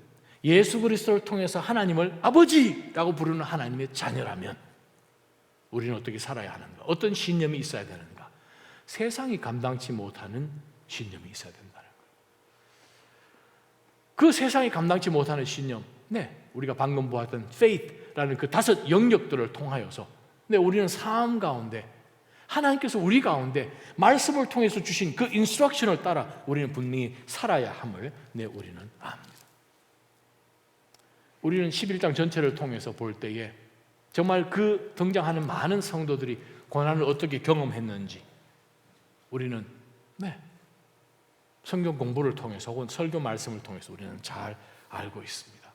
예수 그리스도를 통해서 하나님을 아버지라고 부르는 하나님의 자녀라면 우리는 어떻게 살아야 하는가? 어떤 신념이 있어야 되는가? 세상이 감당치 못하는 신념이 있어야 된다는 거예요. 그 세상이 감당치 못하는 신념, 우리가 방금 보았던 faith라는 그 5 영역들을 통하여서 우리는 삶 가운데 하나님께서 우리 가운데 말씀을 통해서 주신 그 인스트럭션을 따라 우리는 분명히 살아야 함을 우리는 압니다. 우리는 11장 전체를 통해서 볼 때에 정말 그 등장하는 많은 성도들이 고난을 어떻게 경험했는지 우리는 성경 공부를 통해서 혹은 설교 말씀을 통해서 우리는 잘 알고 있습니다.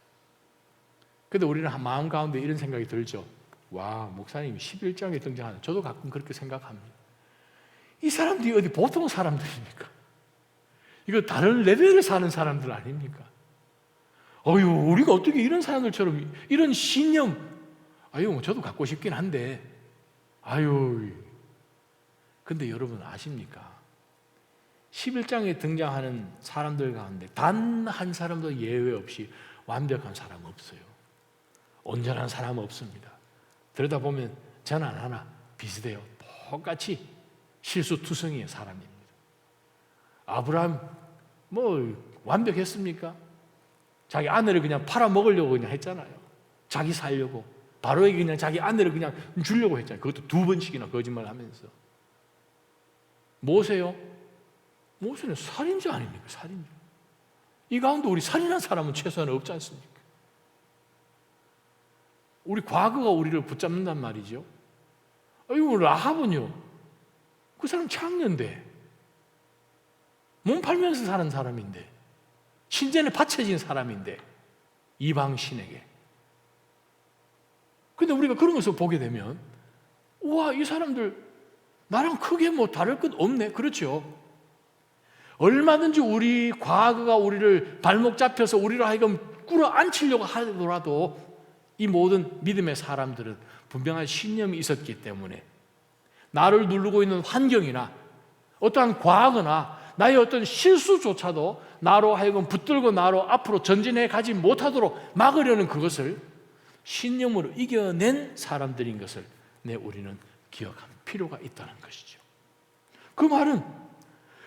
그런데 우리는 마음 가운데 이런 생각이 들죠. 와, 목사님이 11장에 등장하는, 저도 가끔 그렇게 생각합니다. 이 사람들이 어디 보통 사람들입니까? 이거 다른 레벨을 사는 사람들 아닙니까? 우리가 어떻게 이런 사람들처럼 이런 신념, 저도 갖고 싶긴 한데, 근데 여러분 아십니까? 11장에 등장하는 사람들 가운데 단 한 사람도 예외 없이 완벽한 사람 없어요. 온전한 사람 없습니다. 들여다보면 전 하나 비슷해요. 똑같이 실수투성이의 사람입니다. 아브라함 완벽했습니까? 자기 아내를 그냥 팔아먹으려고 그냥 했잖아요. 자기 살려고. 바로에게 그냥 자기 아내를 그냥 주려고 했잖아요. 그것도 2번씩이나 거짓말하면서. 모세요? 모세는 살인자 아닙니까? 살인자. 이 가운데 우리 살인한 사람은 최소한 없지 않습니까? 우리 과거가 우리를 붙잡는단 말이죠. 라합은요, 그 사람 창녀인데 몸 팔면서 사는 사람인데 신전에 바쳐진 사람인데 이방 신에게. 근데 우리가 그런 것을 보게 되면 우와, 이 사람들 나랑 크게 다를 것 없네. 그렇죠. 얼마든지 우리 과거가 우리를 발목 잡혀서 우리로 하여금 끌어안치려고 하더라도 이 모든 믿음의 사람들은 분명한 신념이 있었기 때문에 나를 누르고 있는 환경이나 어떠한 과거나 나의 어떤 실수조차도 나로 하여금 붙들고 나로 앞으로 전진해 가지 못하도록 막으려는 그것을 신념으로 이겨낸 사람들인 것을 우리는 기억할 필요가 있다는 것이죠. 그 말은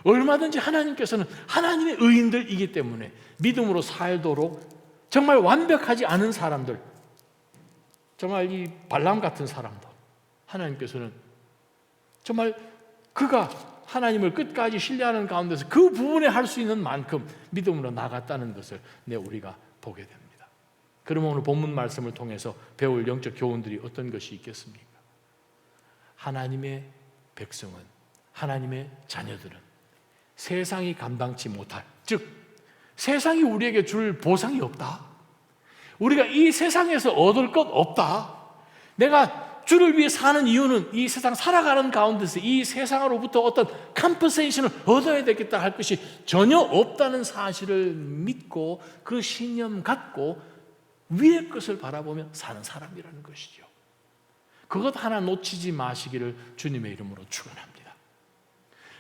얼마든지 하나님께서는 하나님의 의인들이기 때문에 믿음으로 살도록 정말 완벽하지 않은 사람들, 정말 이 발람 같은 사람도 하나님께서는 정말 그가 하나님을 끝까지 신뢰하는 가운데서 그 부분에 할 수 있는 만큼 믿음으로 나갔다는 것을 우리가 보게 됩니다. 그러면 오늘 본문 말씀을 통해서 배울 영적 교훈들이 어떤 것이 있겠습니까? 하나님의 백성은, 하나님의 자녀들은 세상이 감당치 못할, 즉 세상이 우리에게 줄 보상이 없다. 우리가 이 세상에서 얻을 것 없다. 내가 주를 위해 사는 이유는 이 세상 살아가는 가운데서 이 세상으로부터 어떤 컴pensation을 얻어야 되겠다 할 것이 전혀 없다는 사실을 믿고 그 신념 갖고 위의 것을 바라보며 사는 사람이라는 것이죠. 그것 하나 놓치지 마시기를 주님의 이름으로 축원합니다.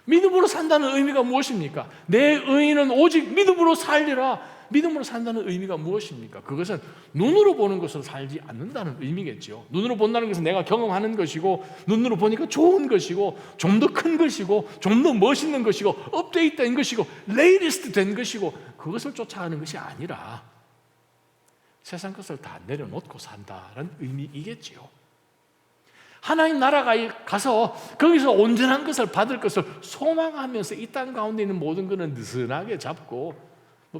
믿음으로 산다는 의미가 무엇입니까? 내 의인은 오직 믿음으로 살리라. 믿음으로 산다는 의미가 무엇입니까? 그것은 눈으로 보는 것으로 살지 않는다는 의미겠죠. 눈으로 본다는 것은 내가 경험하는 것이고, 눈으로 보니까 좋은 것이고, 좀 더 큰 것이고, 좀 더 멋있는 것이고, 업데이트된 것이고, 레이리스트 된 것이고, 그것을 쫓아가는 것이 아니라 세상 것을 다 내려놓고 산다는 의미이겠지요. 하나님 나라에 가서 거기서 온전한 것을 받을 것을 소망하면서 이 땅 가운데 있는 모든 것은 느슨하게 잡고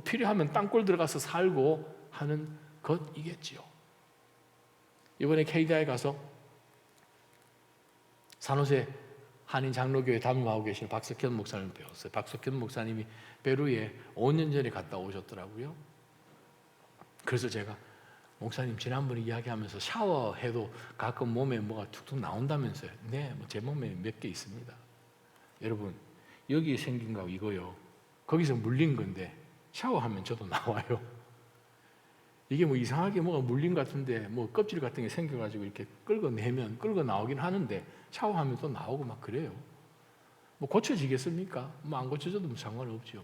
필요하면 땅굴 들어가서 살고 하는 것이겠지요. 이번에 KDI에 가서 산호세 한인 장로교회 담임하고 계신 박석현 목사님을 배웠어요. 박석현 목사님이 페루에 5년 전에 갔다 오셨더라고요. 그래서 제가 목사님 지난번에 이야기하면서 샤워해도 가끔 몸에 뭐가 툭툭 나온다면서요. 네, 제 몸에 몇 개 있습니다. 여러분, 여기 생긴 거 이거요. 거기서 물린 건데 샤워하면 저도 나와요. 이게 이상하게 뭐가 물린 것 같은데 껍질 같은 게 생겨가지고 이렇게 끌어내면 끌어 나오긴 하는데 샤워하면 또 나오고 막 그래요. 고쳐지겠습니까? 안 고쳐져도 상관없죠.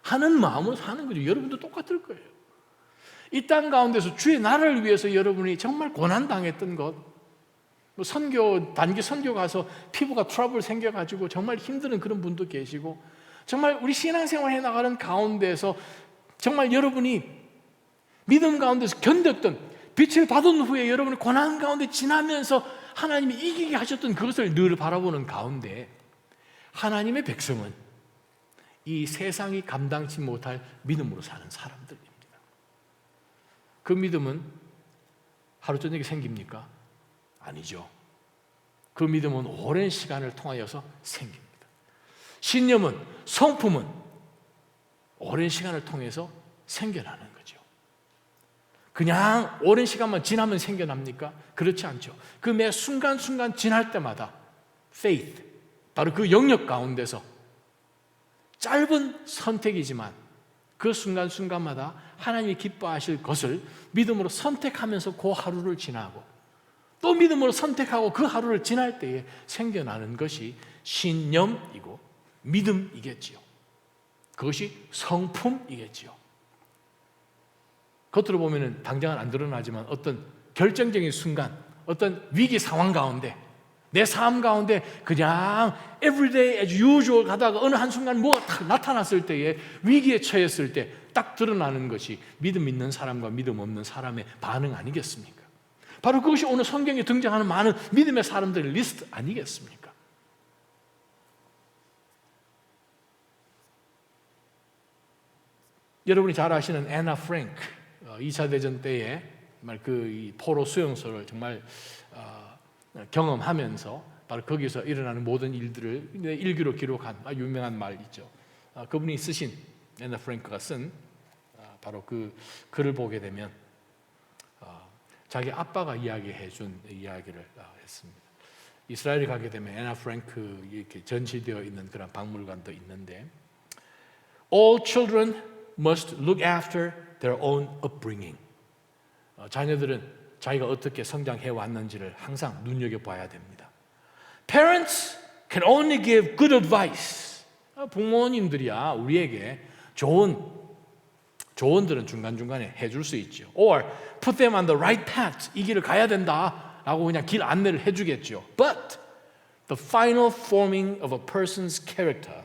하는 마음으로 사는 거죠. 여러분도 똑같을 거예요. 이 땅 가운데서 주의 나라를 위해서 여러분이 정말 고난당했던 것, 단기 선교 가서 피부가 트러블 생겨가지고 정말 힘든 그런 분도 계시고, 정말 우리 신앙생활 해나가는 가운데서 정말 여러분이 믿음 가운데서 견뎠던, 빛을 받은 후에 여러분이 고난 가운데 지나면서 하나님이 이기게 하셨던 그것을 늘 바라보는 가운데 하나님의 백성은 이 세상이 감당치 못할 믿음으로 사는 사람들입니다. 그 믿음은 하루 저녁에 생깁니까? 아니죠. 그 믿음은 오랜 시간을 통하여서 생깁니다. 신념은, 성품은 오랜 시간을 통해서 생겨나는 거죠. 그냥 오랜 시간만 지나면 생겨납니까? 그렇지 않죠. 그 매 순간순간 지날 때마다 faith, 바로 그 영역 가운데서 짧은 선택이지만 그 순간순간마다 하나님이 기뻐하실 것을 믿음으로 선택하면서 그 하루를 지나고 또 믿음으로 선택하고 그 하루를 지날 때에 생겨나는 것이 신념이고 믿음이겠지요. 그것이 성품이겠지요. 겉으로 보면 당장은 안 드러나지만 어떤 결정적인 순간, 어떤 위기 상황 가운데 내 삶 가운데 그냥 everyday as usual 가다가 어느 한순간 뭐가 딱 나타났을 때에 위기에 처했을 때 딱 드러나는 것이 믿음 있는 사람과 믿음 없는 사람의 반응 아니겠습니까? 바로 그것이 오늘 성경에 등장하는 많은 믿음의 사람들의 리스트 아니겠습니까? 여러분이 잘 아시는 애나 프랭크, 2차 대전 때에 정말 그 포로 수용소를 정말 경험하면서 바로 거기서 일어나는 모든 일들을 일기로 기록한 유명한 말 있죠. 그분이 쓰신, 애나 프랭크가 쓴 바로 그 글을 보게 되면 자기 아빠가 이야기해 준 이야기를 했습니다. 이스라엘에 가게 되면 애나 프랭크 이렇게 전시되어 있는 그런 박물관도 있는데 All children must look after their own upbringing. 자녀들은 자기가 어떻게 성장해 왔는지를 항상 눈여겨봐야 됩니다. Parents can only give good advice. 부모님들이야 우리에게 좋은 조언들은 중간중간에 해줄 수 있죠. Or put them on the right path. 이 길을 가야 된다 라고 그냥 길 안내를 해주겠죠. But the final forming of a person's character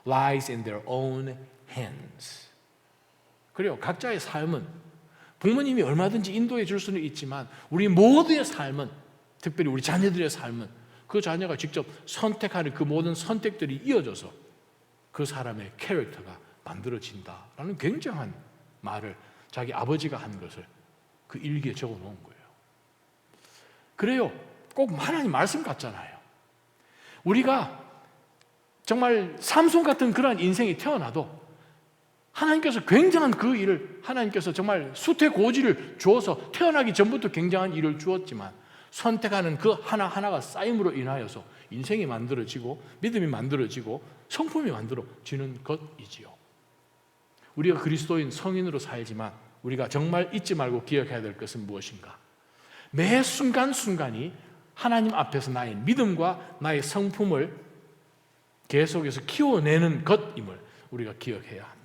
lies in their own hands. 그래요. 각자의 삶은 부모님이 얼마든지 인도해 줄 수는 있지만 우리 모두의 삶은, 특별히 우리 자녀들의 삶은 그 자녀가 직접 선택하는 그 모든 선택들이 이어져서 그 사람의 캐릭터가 만들어진다라는 굉장한 말을 자기 아버지가 한 것을 그 일기에 적어 놓은 거예요. 그래요. 꼭 하나님 말씀 같잖아요. 우리가 정말 삼손 같은 그러한 인생이 태어나도 하나님께서 굉장한 그 일을, 하나님께서 정말 수태고지를 주어서 태어나기 전부터 굉장한 일을 주었지만 선택하는 그 하나하나가 쌓임으로 인하여서 인생이 만들어지고 믿음이 만들어지고 성품이 만들어지는 것이지요. 우리가 그리스도인 성인으로 살지만 우리가 정말 잊지 말고 기억해야 될 것은 무엇인가? 매 순간순간이 하나님 앞에서 나의 믿음과 나의 성품을 계속해서 키워내는 것임을 우리가 기억해야 합니다.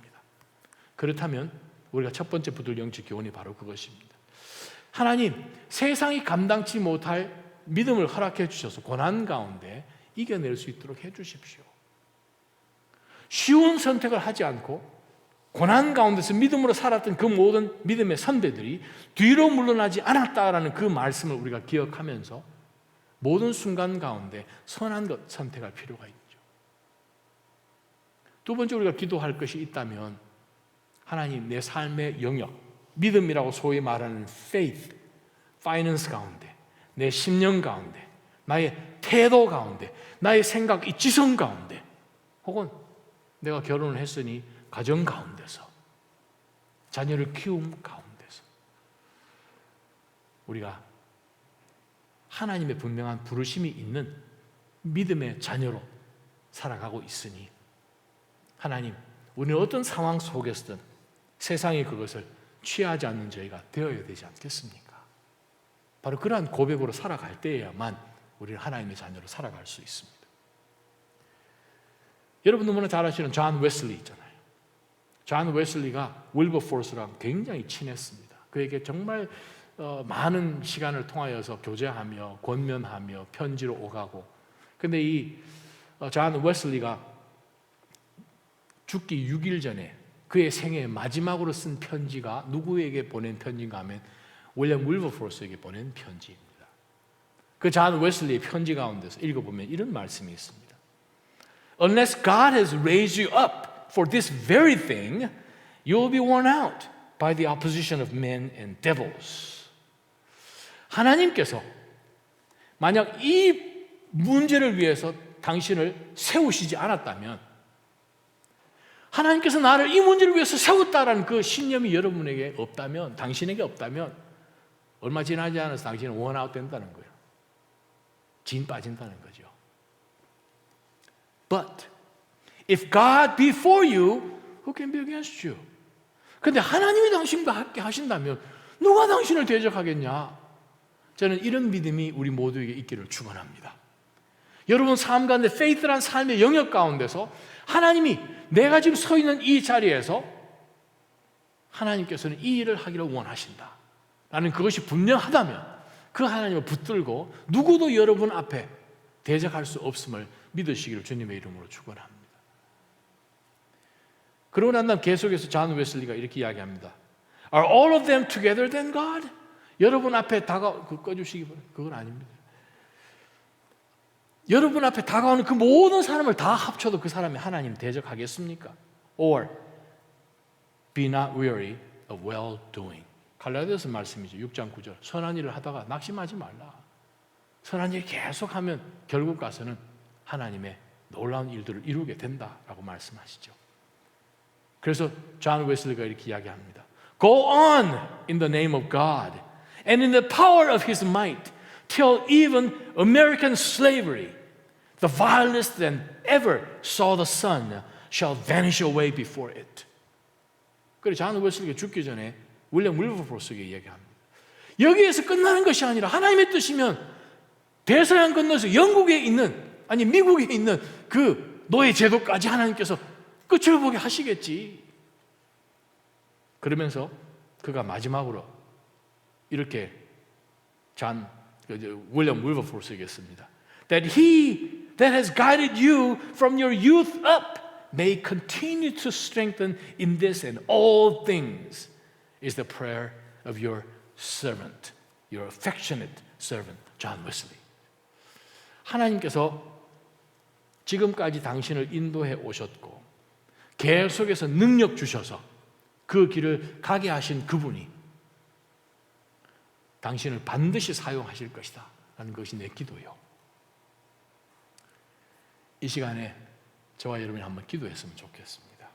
그렇다면 우리가 첫 번째 붙들 영적 교훈이 바로 그것입니다. 하나님, 세상이 감당치 못할 믿음을 허락해 주셔서 고난 가운데 이겨낼 수 있도록 해 주십시오. 쉬운 선택을 하지 않고 고난 가운데서 믿음으로 살았던 그 모든 믿음의 선배들이 뒤로 물러나지 않았다라는 그 말씀을 우리가 기억하면서 모든 순간 가운데 선한 것 선택할 필요가 있죠. 두 번째 우리가 기도할 것이 있다면 하나님, 내 삶의 영역, 믿음이라고 소위 말하는 faith, finance 가운데, 내 심령 가운데, 나의 태도 가운데, 나의 생각, 이 지성 가운데, 혹은 내가 결혼을 했으니 가정 가운데서, 자녀를 키움 가운데서 우리가 하나님의 분명한 부르심이 있는 믿음의 자녀로 살아가고 있으니 하나님, 우리는 어떤 상황 속에서든 세상이 그것을 취하지 않는 저희가 되어야 되지 않겠습니까? 바로 그러한 고백으로 살아갈 때에야만 우리는 하나님의 자녀로 살아갈 수 있습니다. 여러분 너무나 잘 아시는 존 웨슬리 있잖아요. 존 웨슬리가 윌버포스랑 굉장히 친했습니다. 그에게 정말 많은 시간을 통하여서 교제하며 권면하며 편지로 오가고, 근데 이 존 웨슬리가 죽기 6일 전에 그의 생애 마지막으로 쓴 편지가 누구에게 보낸 편지인가 하면 윌리엄 윌버포스에게 보낸 편지입니다. 그 존 웨슬리의 편지 가운데서 읽어보면 이런 말씀이 있습니다. Unless God has raised you up for this very thing, you will be worn out by the opposition of men and devils. 하나님께서 만약 이 문제를 위해서 당신을 세우시지 않았다면, 하나님께서 나를 이 문제를 위해서 세웠다라는 그 신념이 여러분에게 없다면, 당신에게 없다면 얼마 지나지 않아서 당신은 원아웃 된다는 거예요. 진 빠진다는 거죠. But if God be for you, who can be against you? 그런데 하나님이 당신과 함께 하신다면 누가 당신을 대적하겠냐? 저는 이런 믿음이 우리 모두에게 있기를 축원합니다. 여러분 삶 가운데 페이스란 삶의 영역 가운데서 하나님이 내가 지금 서 있는 이 자리에서 하나님께서는 이 일을 하기를 원하신다 라는 그것이 분명하다면 그 하나님을 붙들고 누구도 여러분 앞에 대적할 수 없음을 믿으시기를 주님의 이름으로 축원합니다. 그러고 난 다음 계속해서 존 웨슬리가 이렇게 이야기합니다. Are all of them together then God? 여러분 앞에 꺼주시기 바랍니다. 그건 아닙니다. 여러분 앞에 다가오는 그 모든 사람을 다 합쳐도 그 사람이 하나님 대적하겠습니까? Or be not weary of well doing. 갈라디아서 말씀이죠. 6장 9절. 선한 일을 하다가 낙심하지 말라. 선한 일 계속하면 결국 가서는 하나님의 놀라운 일들을 이루게 된다라고 말씀하시죠. 그래서 존 웨슬리가 이렇게 이야기합니다. Go on in the name of God and in the power of His might till even American slavery, the vilest that ever saw the sun, shall vanish away before it. 그래 존 웨슬리가 죽기 전에 윌리엄 윌버포스에게 얘기합니다. 여기에서 끝나는 것이 아니라 하나님의 뜻이면 대서양 건너서 영국에 있는, 아니 미국에 있는 그 노예 제도까지 하나님께서 끝을 보게 하시겠지. 그러면서 그가 마지막으로 이렇게 윌리엄 윌버포스에게 했습니다. That he that has guided you from your youth up may continue to strengthen in this and all things is the prayer of your servant, your affectionate servant, John Wesley. 하나님께서 지금까지 당신을 인도해 오셨고 계속해서 능력 주셔서 그 길을 가게 하신 그분이 당신을 반드시 사용하실 것이다 라는 것이 내 기도요. 이 시간에 저와 여러분이 한번 기도했으면 좋겠습니다.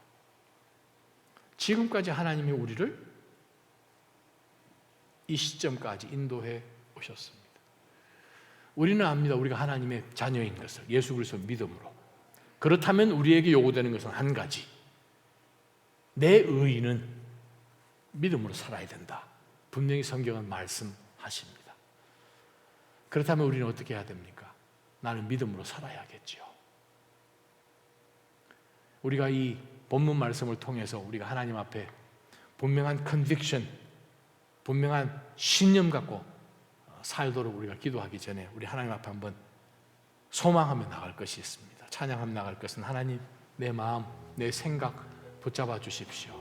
지금까지 하나님이 우리를 이 시점까지 인도해 오셨습니다. 우리는 압니다. 우리가 하나님의 자녀인 것을 예수 그리스도 믿음으로. 그렇다면 우리에게 요구되는 것은 한 가지. 내 의인은 믿음으로 살아야 된다. 분명히 성경은 말씀하십니다. 그렇다면 우리는 어떻게 해야 됩니까? 나는 믿음으로 살아야겠지요. 우리가 이 본문 말씀을 통해서 우리가 하나님 앞에 분명한 컨빅션, 분명한 신념 갖고 살도록 우리가 기도하기 전에 우리 하나님 앞에 한번 소망하며 나갈 것이 있습니다. 찬양하며 나갈 것은 하나님, 내 마음, 내 생각 붙잡아 주십시오.